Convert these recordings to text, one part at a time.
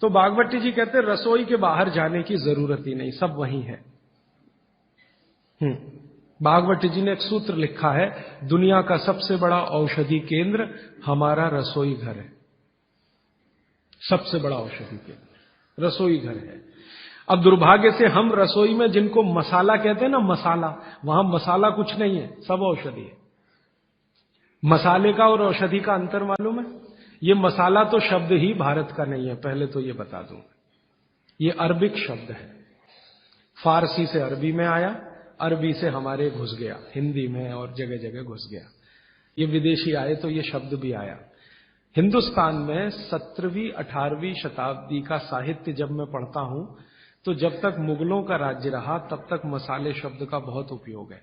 तो बागवती जी कहते रसोई के बाहर जाने की जरूरत ही नहीं, सब वहीं है। बागवती जी ने एक सूत्र लिखा है, दुनिया का सबसे बड़ा औषधि केंद्र हमारा रसोई घर है। सबसे बड़ा औषधि केंद्र रसोई घर है। अब दुर्भाग्य से हम रसोई में जिनको मसाला कहते हैं ना, मसाला, वहां मसाला कुछ नहीं है, सब औषधि है। मसाले का और औषधि का अंतर मालूम है? ये मसाला तो शब्द ही भारत का नहीं है, पहले तो ये बता दूं। ये अरबिक शब्द है, फारसी से अरबी में आया, अरबी से हमारे घुस गया, हिंदी में और जगह जगह घुस गया। ये विदेशी आए तो ये शब्द भी आया। हिंदुस्तान में 17वीं 18वीं शताब्दी का साहित्य जब मैं पढ़ता हूं, तो जब तक मुगलों का राज्य रहा तब तक मसाले शब्द का बहुत उपयोग है।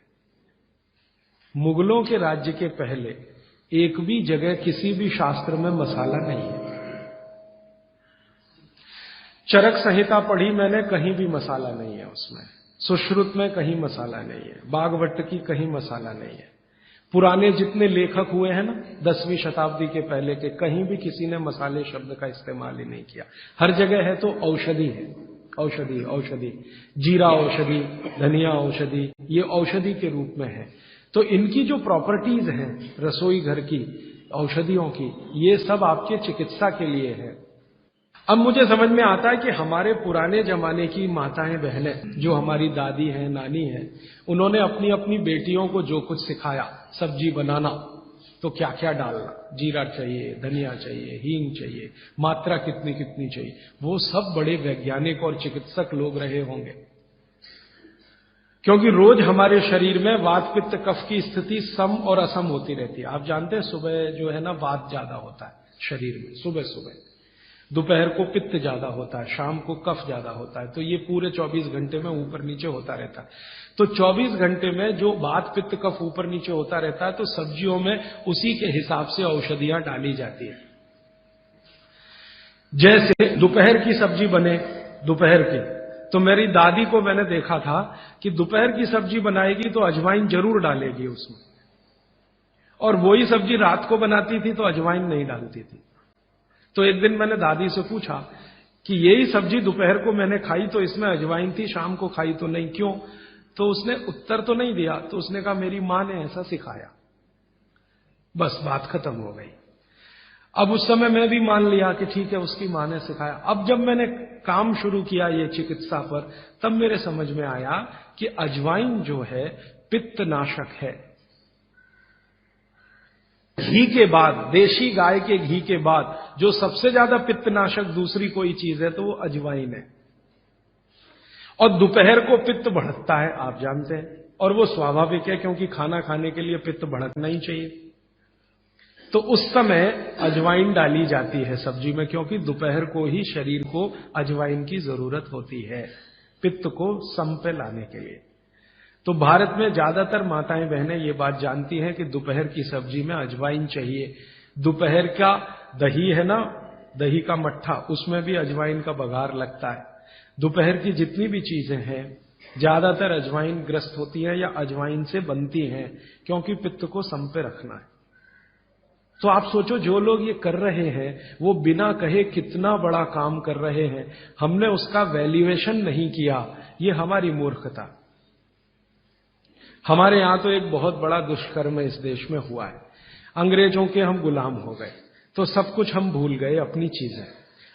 मुगलों के राज्य के पहले एक भी जगह किसी भी शास्त्र में मसाला नहीं है। चरक संहिता पढ़ी मैंने, कहीं भी मसाला नहीं है उसमें। सुश्रुत में कहीं मसाला नहीं है, बागवट की कहीं मसाला नहीं है। पुराने जितने लेखक हुए हैं ना 10वीं शताब्दी के पहले के, कहीं भी किसी ने मसाले शब्द का इस्तेमाल ही नहीं किया। हर जगह है तो औषधि है, औषधि औषधि, जीरा औषधि, धनिया औषधि, ये औषधि के रूप में है। तो इनकी जो प्रॉपर्टीज हैं रसोई घर की, औषधियों की, ये सब आपके चिकित्सा के लिए है। अब मुझे समझ में आता है कि हमारे पुराने जमाने की माताएं बहनें, जो हमारी दादी हैं, नानी हैं, उन्होंने अपनी अपनी बेटियों को जो कुछ सिखाया, सब्जी बनाना तो क्या क्या डालना, जीरा चाहिए, धनिया चाहिए, हींग चाहिए, मात्रा कितनी कितनी चाहिए, वो सब बड़े वैज्ञानिक और चिकित्सक लोग रहे होंगे। क्योंकि रोज हमारे शरीर में वात पित्त कफ की स्थिति सम और असम होती रहती है। आप जानते हैं सुबह जो है ना वात ज्यादा होता है शरीर में, सुबह सुबह, दोपहर को पित्त ज्यादा होता है, शाम को कफ ज्यादा होता है। तो ये पूरे 24 घंटे में ऊपर नीचे होता रहता है। तो 24 घंटे में जो वात पित्त कफ ऊपर नीचे होता रहता है, तो सब्जियों में उसी के हिसाब से औषधियां डाली जाती है। जैसे दोपहर की सब्जी बने, दोपहर की, तो मेरी दादी को मैंने देखा था कि दोपहर की सब्जी बनाएगी तो अजवाइन जरूर डालेगी उसमें, और वही सब्जी रात को बनाती थी तो अजवाइन नहीं डालती थी। तो एक दिन मैंने दादी से पूछा कि यही सब्जी दोपहर को मैंने खाई तो इसमें अजवाइन थी, शाम को खाई तो नहीं, क्यों? तो उसने उत्तर तो नहीं दिया। तो उसने कहा मेरी मां ने ऐसा सिखाया। बस बात खत्म हो गई। अब उस समय मैं भी मान लिया कि ठीक है, उसकी मां ने सिखाया। अब जब मैंने काम शुरू किया ये चिकित्सा पर, तब मेरे समझ में आया कि अजवाइन जो है पित्तनाशक है। घी के बाद, देशी गाय के घी के बाद जो सबसे ज्यादा पित्तनाशक दूसरी कोई चीज है तो वो अजवाइन है। और दोपहर को पित्त बढ़ता है, आप जानते हैं, और वो स्वाभाविक है क्योंकि खाना खाने के लिए पित्त बढ़ना ही चाहिए। तो उस समय अजवाइन डाली जाती है सब्जी में, क्योंकि दोपहर को ही शरीर को अजवाइन की जरूरत होती है पित्त को सम पे लाने के लिए। तो भारत में ज्यादातर माताएं बहनें ये बात जानती हैं कि दोपहर की सब्जी में अजवाइन चाहिए। दोपहर का दही है ना, दही का मट्ठा, उसमें भी अजवाइन का बघार लगता है। दोपहर की जितनी भी चीजें हैं ज्यादातर अजवाइन ग्रस्त होती हैं या अजवाइन से बनती हैं, क्योंकि पित्त को सम पे रखना है। तो आप सोचो, जो लोग ये कर रहे हैं वो बिना कहे कितना बड़ा काम कर रहे हैं। हमने उसका वैल्यूएशन नहीं किया, ये हमारी मूर्खता। हमारे यहां तो एक बहुत बड़ा दुष्कर्म इस देश में हुआ है। अंग्रेजों के हम गुलाम हो गए, तो सब कुछ हम भूल गए, अपनी चीजें।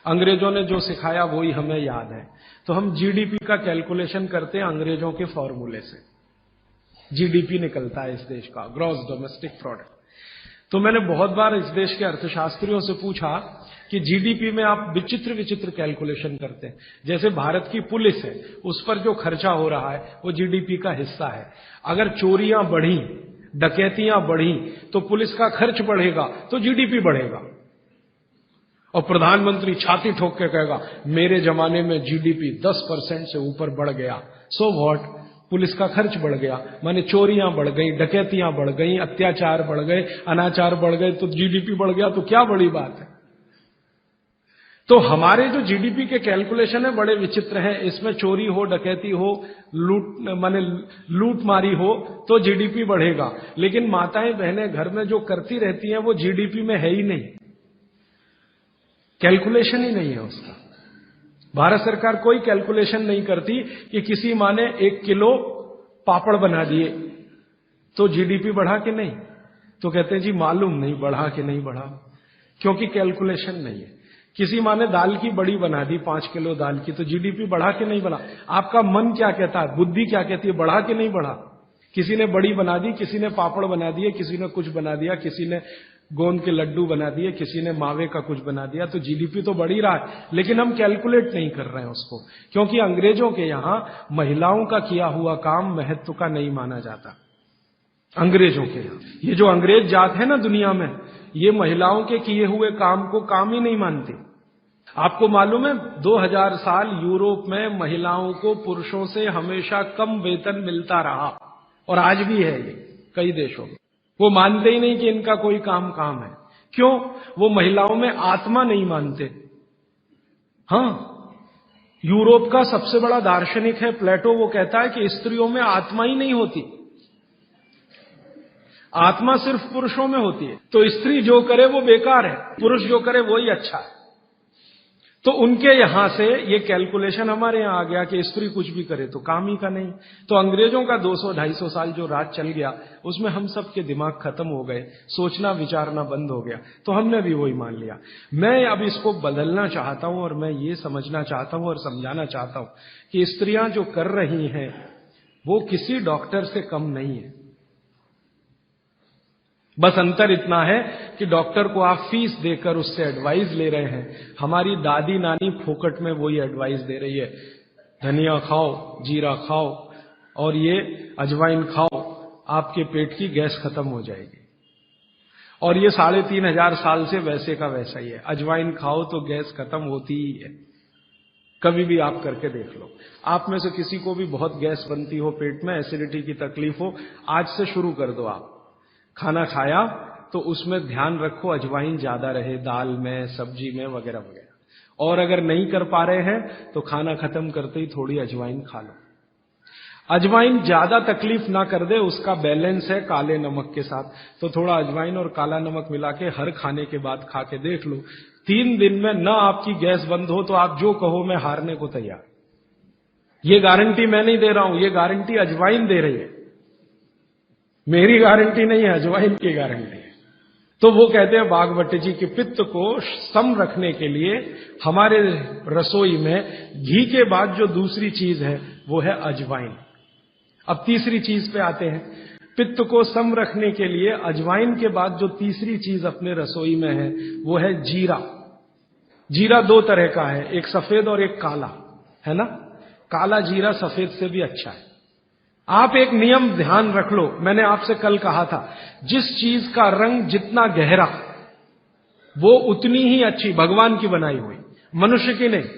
अंग्रेजों ने जो सिखाया वही हमें याद है। तो हम जीडीपी का कैलकुलेशन करते हैं अंग्रेजों के फॉर्मूले से। जीडीपी निकलता है इस देश का, ग्रॉस डोमेस्टिक प्रोडक्ट। तो मैंने बहुत बार इस देश के अर्थशास्त्रियों से पूछा कि जीडीपी में आप विचित्र विचित्र कैलकुलेशन करते हैं। जैसे भारत की पुलिस है, उस पर जो खर्चा हो रहा है वो जीडीपी का हिस्सा है। अगर चोरियां बढ़ी, डकैतियां बढ़ी, तो पुलिस का खर्च बढ़ेगा तो जीडीपी बढ़ेगा। और प्रधानमंत्री छाती ठोक के कहेगा मेरे जमाने में जीडीपी 10% से ऊपर बढ़ गया। सो व्हाट, पुलिस का खर्च बढ़ गया, माने चोरियां बढ़ गई, डकैतियां बढ़ गई, अत्याचार बढ़ गए, अनाचार बढ़ गए, तो जीडीपी बढ़ गया, तो क्या बड़ी बात है। तो हमारे जो जीडीपी के कैलकुलेशन है बड़े विचित्र हैं। इसमें चोरी हो, डकैती हो, लूट मारी हो तो जीडीपी बढ़ेगा, लेकिन माताएं बहनें घर में जो करती रहती हैं वो जीडीपी में है ही नहीं, कैलकुलेशन ही नहीं है उसका। भारत सरकार कोई कैलकुलेशन नहीं करती कि किसी माँ ने 1 किलो पापड़ बना दिए तो जीडीपी बढ़ा कि नहीं, तो कहते हैं जी मालूम नहीं बढ़ा कि नहीं बढ़ा, क्योंकि कैलकुलेशन नहीं है। किसी माँ ने दाल की बड़ी बना दी 5 किलो दाल की, तो जीडीपी बढ़ा कि नहीं बढ़ा। आपका मन क्या कहता है, बुद्धि क्या कहती है, बढ़ा कि नहीं बढ़ा। किसी ने बड़ी बना दी, किसी ने पापड़ बना दिए, किसी ने कुछ बना दिया, किसी ने गोंद के लड्डू बना दिए, किसी ने मावे का कुछ बना दिया, तो जीडीपी तो बढ़ ही रहा है, लेकिन हम कैलकुलेट नहीं कर रहे हैं उसको, क्योंकि अंग्रेजों के यहां महिलाओं का किया हुआ काम महत्व का नहीं माना जाता। अंग्रेजों के यहां ये जो अंग्रेज जात है ना दुनिया में, ये महिलाओं के किए हुए काम को काम ही नहीं मानती। आपको मालूम है 2000 साल यूरोप में महिलाओं को पुरुषों से हमेशा कम वेतन मिलता रहा, और आज भी है ये कई देशों में। वो मानते ही नहीं कि इनका कोई काम है। क्यों? वो महिलाओं में आत्मा नहीं मानते। हां, यूरोप का सबसे बड़ा दार्शनिक है प्लेटो, वो कहता है कि स्त्रियों में आत्मा ही नहीं होती, आत्मा सिर्फ पुरुषों में होती है। तो स्त्री जो करे वो बेकार है, पुरुष जो करे वो ही अच्छा है। तो उनके यहां से ये कैलकुलेशन हमारे यहां आ गया कि स्त्री कुछ भी करे तो काम ही का नहीं। तो अंग्रेजों का 200-250 साल जो राज चल गया, उसमें हम सब के दिमाग खत्म हो गए, सोचना विचारना बंद हो गया, तो हमने भी वही मान लिया। मैं अब इसको बदलना चाहता हूं, और मैं ये समझना चाहता हूं और समझाना चाहता हूं कि स्त्रियां जो कर रही हैं वो किसी डॉक्टर से कम नहीं है। बस अंतर इतना है कि डॉक्टर को आप फीस देकर उससे एडवाइस ले रहे हैं, हमारी दादी नानी फोकट में वही एडवाइस दे रही है, धनिया खाओ, जीरा खाओ और ये अजवाइन खाओ, आपके पेट की गैस खत्म हो जाएगी। और ये 3500 साल से वैसे का वैसा ही है, अजवाइन खाओ तो गैस खत्म होती ही है। कभी भी आप करके देख लो। आप में से किसी को भी बहुत गैस बनती हो, पेट में एसिडिटी की तकलीफ हो, आज से शुरू कर दो। आप खाना खाया तो उसमें ध्यान रखो अजवाइन ज्यादा रहे, दाल में, सब्जी में, वगैरह वगैरह। और अगर नहीं कर पा रहे हैं तो खाना खत्म करते ही थोड़ी अजवाइन खा लो। अजवाइन ज्यादा तकलीफ ना कर दे, उसका बैलेंस है काले नमक के साथ, तो थोड़ा अजवाइन और काला नमक मिला के हर खाने के बाद खा के देख लो। 3 दिन में ना आपकी गैस बंद हो तो आप जो कहो मैं हारने को तैयार। ये गारंटी मैं नहीं दे रहा हूं, ये गारंटी अजवाइन दे रही है, मेरी गारंटी नहीं है, अजवाइन की गारंटी है। तो वो कहते हैं बागवती जी कि पित्त को सम रखने के लिए हमारे रसोई में घी के बाद जो दूसरी चीज है वो है अजवाइन। अब तीसरी चीज पे आते हैं। पित्त को सम रखने के लिए अजवाइन के बाद जो तीसरी चीज अपने रसोई में है वो है जीरा। जीरा 2 तरह का है, एक सफेद और एक काला, है ना। काला जीरा सफेद से भी अच्छा है। आप एक नियम ध्यान रख लो, मैंने आपसे कल कहा था, जिस चीज का रंग जितना गहरा वो उतनी ही अच्छी, भगवान की बनाई हुई, मनुष्य की नहीं।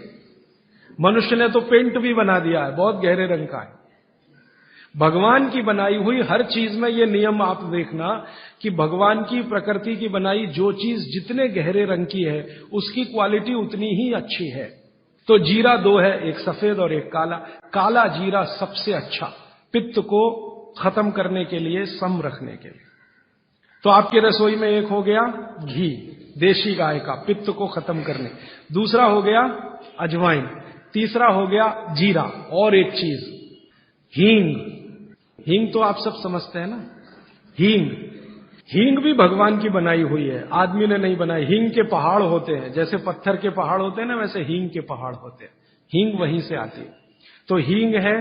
मनुष्य ने तो पेंट भी बना दिया है, बहुत गहरे रंग का है। भगवान की बनाई हुई हर चीज में ये नियम आप देखना कि भगवान की प्रकृति की बनाई जो चीज जितने गहरे रंग की है उसकी क्वालिटी उतनी ही अच्छी है। तो जीरा 2 है, एक सफेद और एक काला। काला जीरा सबसे अच्छा, पित्त को खत्म करने के लिए, सम रखने के लिए। तो आपके रसोई में एक हो गया घी देशी गाय का, पित्त को खत्म करने। दूसरा हो गया अजवाइन, तीसरा हो गया जीरा, और एक चीज हींग। हींग तो आप सब समझते हैं ना, हींग। हींग भी भगवान की बनाई हुई है, आदमी ने नहीं बनाई। हींग के पहाड़ होते हैं, जैसे पत्थर के पहाड़ होते हैं ना, वैसे हींग के पहाड़ होते हैं। हींग वहीं से आती है। तो हींग है,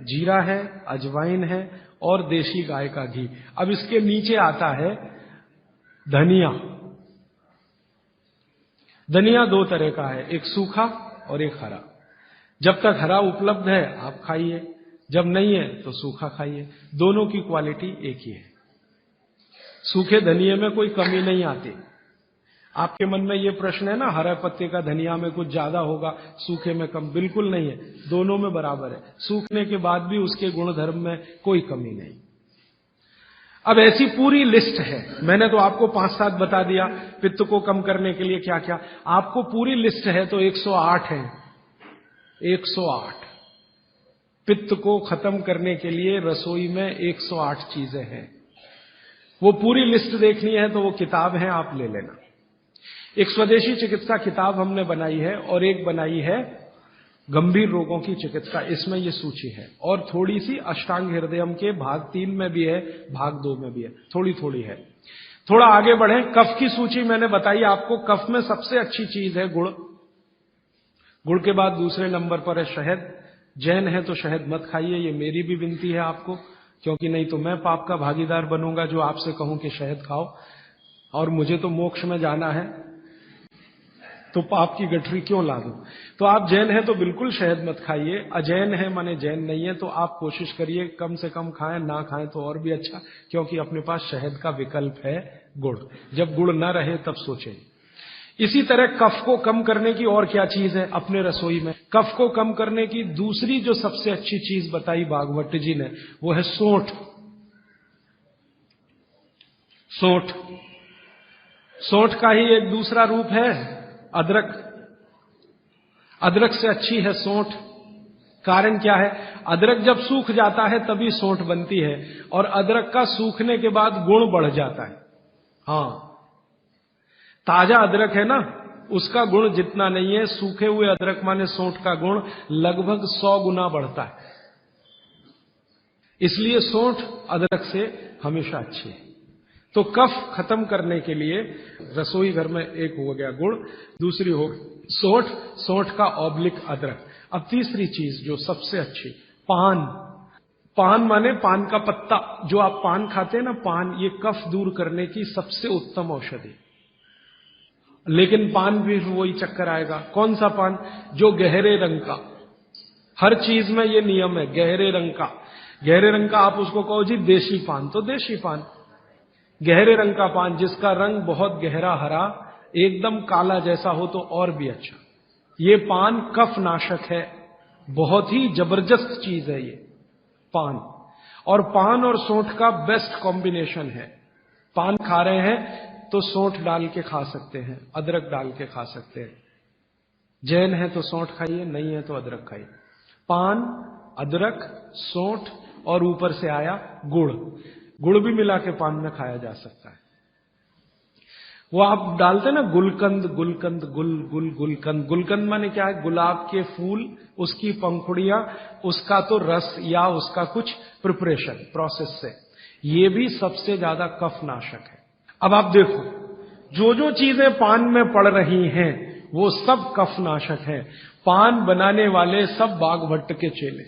जीरा है, अजवाइन है और देशी गाय का घी। अब इसके नीचे आता है धनिया। धनिया 2 तरह का है, एक सूखा और एक हरा। जब तक हरा उपलब्ध है आप खाइए, जब नहीं है तो सूखा खाइए, दोनों की क्वालिटी एक ही है। सूखे धनिये में कोई कमी नहीं आती। आपके मन में ये प्रश्न है ना, हरे पत्ते का धनिया में कुछ ज्यादा होगा, सूखे में कम, बिल्कुल नहीं है, दोनों में बराबर है। सूखने के बाद भी उसके गुण धर्म में कोई कमी नहीं। अब ऐसी पूरी लिस्ट है, मैंने तो आपको 5-7 बता दिया पित्त को कम करने के लिए क्या क्या। आपको पूरी लिस्ट है तो 108 है। 108 पित्त को खत्म करने के लिए रसोई में 108 चीजें हैं। वो पूरी लिस्ट देखनी है तो वो किताब है, आप ले लेना। एक स्वदेशी चिकित्सा किताब हमने बनाई है और एक बनाई है गंभीर रोगों की चिकित्सा, इसमें ये सूची है। और थोड़ी सी अष्टांग हृदयम के भाग 3 में भी है, भाग 2 में भी है, थोड़ी थोड़ी है। थोड़ा आगे बढ़े, कफ की सूची मैंने बताई आपको। कफ में सबसे अच्छी चीज है गुड़। गुड़ के बाद दूसरे नंबर पर है शहद। जैन है तो शहद मत खाइए, ये मेरी भी विनती है आपको, क्योंकि नहीं तो मैं पाप का भागीदार बनूंगा जो आपसे कहूं कि शहद खाओ, और मुझे तो मोक्ष में जाना है, तो पाप की गठरी क्यों ला दूं। तो आप जैन हैं तो बिल्कुल शहद मत खाइए। अजैन है माने जैन नहीं है, तो आप कोशिश करिए कम से कम खाएं, ना खाएं तो और भी अच्छा, क्योंकि अपने पास शहद का विकल्प है गुड़। जब गुड़ न रहे तब सोचें। इसी तरह कफ को कम करने की और क्या चीज है अपने रसोई में? कफ को कम करने की दूसरी जो सबसे अच्छी चीज बताई भागवत जी ने, वो है सौंठ। सौंठ, सौंठ का ही एक दूसरा रूप है अदरक। अदरक से अच्छी है सौंठ। कारण क्या है? अदरक जब सूख जाता है तभी सौंठ बनती है, और अदरक का सूखने के बाद गुण बढ़ जाता है। हां, ताजा अदरक है ना, उसका गुण जितना नहीं है, सूखे हुए अदरक माने सौंठ का गुण लगभग 100 गुना बढ़ता है। इसलिए सौंठ अदरक से हमेशा अच्छी है। तो कफ खत्म करने के लिए रसोई घर में एक हो गया गुड़, दूसरी हो सौंठ, सौंठ का ऑब्लिक अदरक। अब तीसरी चीज जो सबसे अच्छी, पान। पान माने पान का पत्ता। जो आप पान खाते हैं ना, पान, ये कफ दूर करने की सबसे उत्तम औषधि। लेकिन पान भी वही चक्कर आएगा। कौन सा पान? जो गहरे रंग का। हर चीज में ये नियम है, गहरे रंग का। गहरे रंग का आप उसको कहो जी देशी पान, तो देशी पान। गहरे रंग का पान जिसका रंग बहुत गहरा हरा, एकदम काला जैसा हो तो और भी अच्छा। ये पान कफ नाशक है, बहुत ही जबरदस्त चीज है ये पान। और पान और सौंठ का बेस्ट कॉम्बिनेशन है। पान खा रहे हैं तो सौंठ डाल के खा सकते हैं, अदरक डाल के खा सकते हैं। जैन है तो सौंठ खाइए, नहीं है तो अदरक खाइए। पान, अदरक, सौंठ और ऊपर से आया गुड़। गुड़ भी मिला के पान में खाया जा सकता है। वो आप डालते ना गुलकंद, गुलकंद, गुलकंद। गुलकंद माने क्या है? गुलाब के फूल, उसकी पंखुड़ियां, उसका तो रस या उसका कुछ प्रिपरेशन प्रोसेस से, ये भी सबसे ज्यादा कफ नाशक है। अब आप देखो, जो जो चीजें पान में पड़ रही हैं वो सब कफ नाशक है। पान बनाने वाले सब बाघभट्ट के चेले,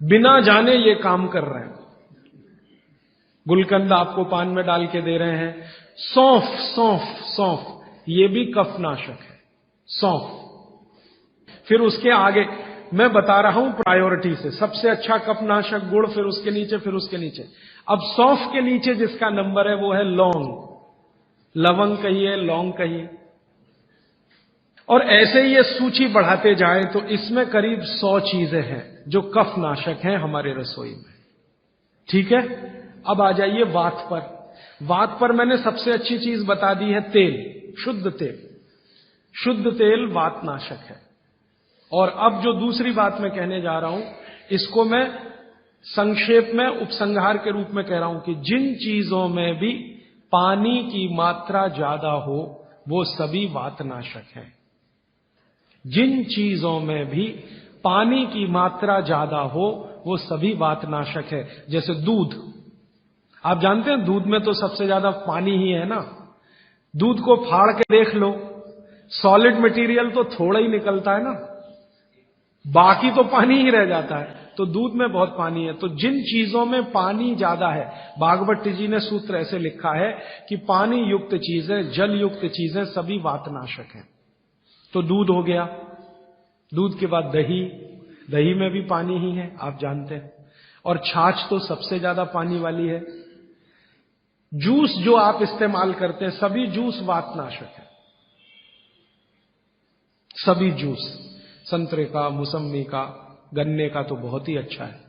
बिना जाने ये काम कर रहे हैं। गुलकंद आपको पान में डाल के दे रहे हैं। सौंफ, सौंफ, सौंफ, ये भी कफ नाशक है, सौंफ। फिर उसके आगे मैं बता रहा हूं प्रायोरिटी से, सबसे अच्छा कफ नाशक गुड़, फिर उसके नीचे, फिर उसके नीचे। अब सौंफ के नीचे जिसका नंबर है वो है लौंग। लवंग कहिए, लौंग कहिए, और ऐसे ही ये सूची बढ़ाते जाएं तो इसमें करीब 100 चीजें हैं जो कफ नाशक हैं हमारे रसोई में। ठीक है, अब आ जाइए वात पर। वात पर मैंने सबसे अच्छी चीज बता दी है तेल, शुद्ध तेल। शुद्ध तेल वात नाशक है। और अब जो दूसरी बात मैं कहने जा रहा हूं, इसको मैं संक्षेप में उपसंहार के रूप में कह रहा हूं कि जिन चीजों में भी पानी की मात्रा ज्यादा हो वो सभी वातनाशक हैं। जिन चीजों में भी पानी की मात्रा ज्यादा हो वो सभी वातनाशक है। जैसे दूध, आप जानते हैं दूध में तो सबसे ज्यादा पानी ही है ना। दूध को फाड़ के देख लो, सॉलिड मटेरियल तो थोड़ा ही निकलता है ना, बाकी तो पानी ही रह जाता है। तो दूध में बहुत पानी है। तो जिन चीजों में पानी ज्यादा है, भागवत जी ने सूत्र ऐसे लिखा है कि पानी युक्त चीजें, जल युक्त चीजें सभी वातनाशक हैं। तो दूध हो गया, दूध के बाद दही, दही में भी पानी ही है आप जानते हैं, और छाछ तो सबसे ज्यादा पानी वाली है। जूस जो आप इस्तेमाल करते हैं, सभी जूस वातनाशक है। सभी जूस, संतरे का, मौसम्मी का, गन्ने का तो बहुत ही अच्छा है,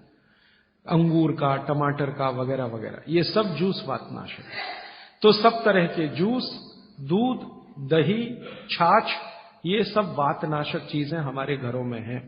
अंगूर का, टमाटर का, वगैरह वगैरह, ये सब जूस वातनाशक है। तो सब तरह के जूस, दूध, दही, छाछ, ये सब वातनाशक चीजें हमारे घरों में हैं।